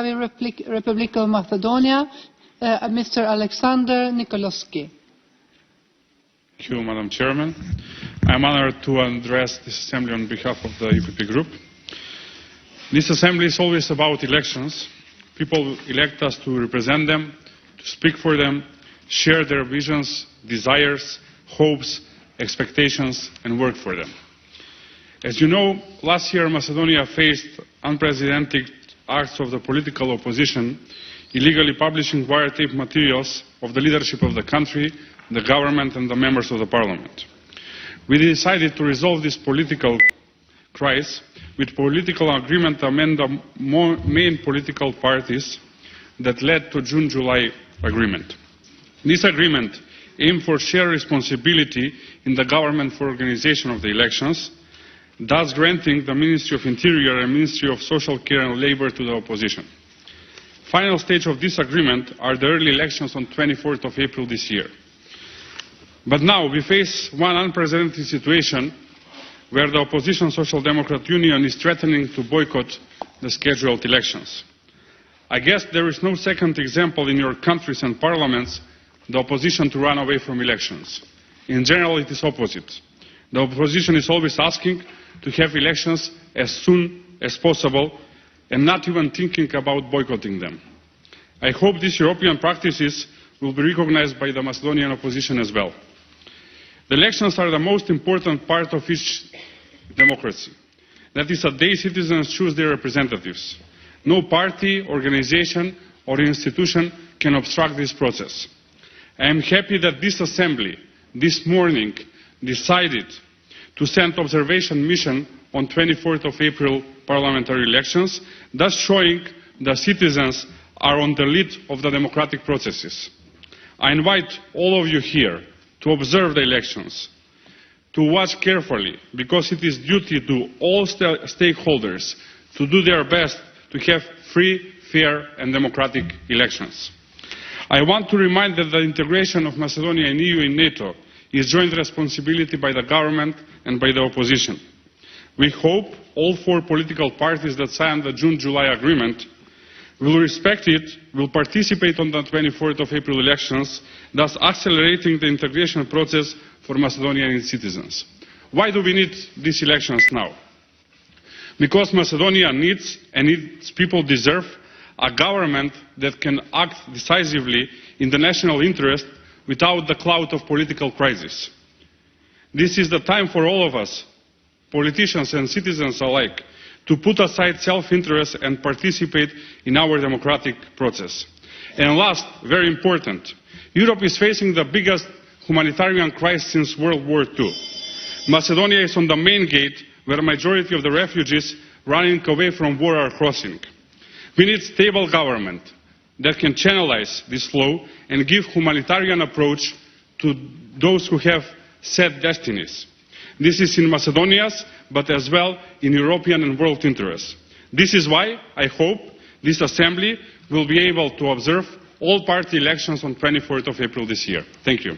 Republic of Macedonia, Mr. Alexander Nikoloski. Thank you, Madam Chairman. I am honored to address this assembly on behalf of the EPP Group. This assembly is always about elections. People elect us to represent them, to speak for them, share their visions, desires, hopes, expectations, and work for them. As you know, last year Macedonia faced unprecedented acts of the political opposition, illegally publishing wiretape materials of the leadership of the country, the government and the members of the parliament. We decided to resolve this political crisis with political agreement among the main political parties that led to June-July agreement. This agreement aimed for shared responsibility in the government for organization of the elections, thus granting the Ministry of Interior and Ministry of Social Care and Labour to the opposition. Final stage of this agreement are the early elections on 24th of April this year. But now we face one unprecedented situation where the opposition Social Democrat Union is threatening to boycott the scheduled elections. I guess there is no second example in your countries and parliaments the opposition to run away from elections. In general, it is opposite. The opposition is always asking to have elections as soon as possible and not even thinking about boycotting them. I hope these European practices will be recognized by the Macedonian opposition as well. The elections are the most important part of each democracy. That is the day citizens choose their representatives. No party, organization or institution can obstruct this process. I am happy that this assembly this morning decided to send observation mission on 24th of April parliamentary elections, thus showing the citizens are on the lead of the democratic processes. I invite all of you here to observe the elections, to watch carefully, because it is duty to all stakeholders to do their best to have free, fair and democratic elections. I want to remind that the integration of Macedonia in EU and NATO is joint responsibility by the government and by the opposition. We hope all four political parties that signed the June-July agreement will respect it, will participate on the 24th of April elections, thus accelerating the integration process for Macedonian citizens. Why do we need these elections now? Because Macedonia needs, and its people deserve, a government that can act decisively in the national interest without the cloud of political crisis. This is the time for all of us, politicians and citizens alike, to put aside self-interest and participate in our democratic process. And last, very important, Europe is facing the biggest humanitarian crisis since World War II. Macedonia is on the main gate where a majority of the refugees running away from war are crossing. We need stable government that can channelize this flow and give humanitarian approach to those who have set destinies. This is in Macedonia's, but as well in European and world interests. This is why I hope this Assembly will be able to observe all party elections on 24th of April this year. Thank you.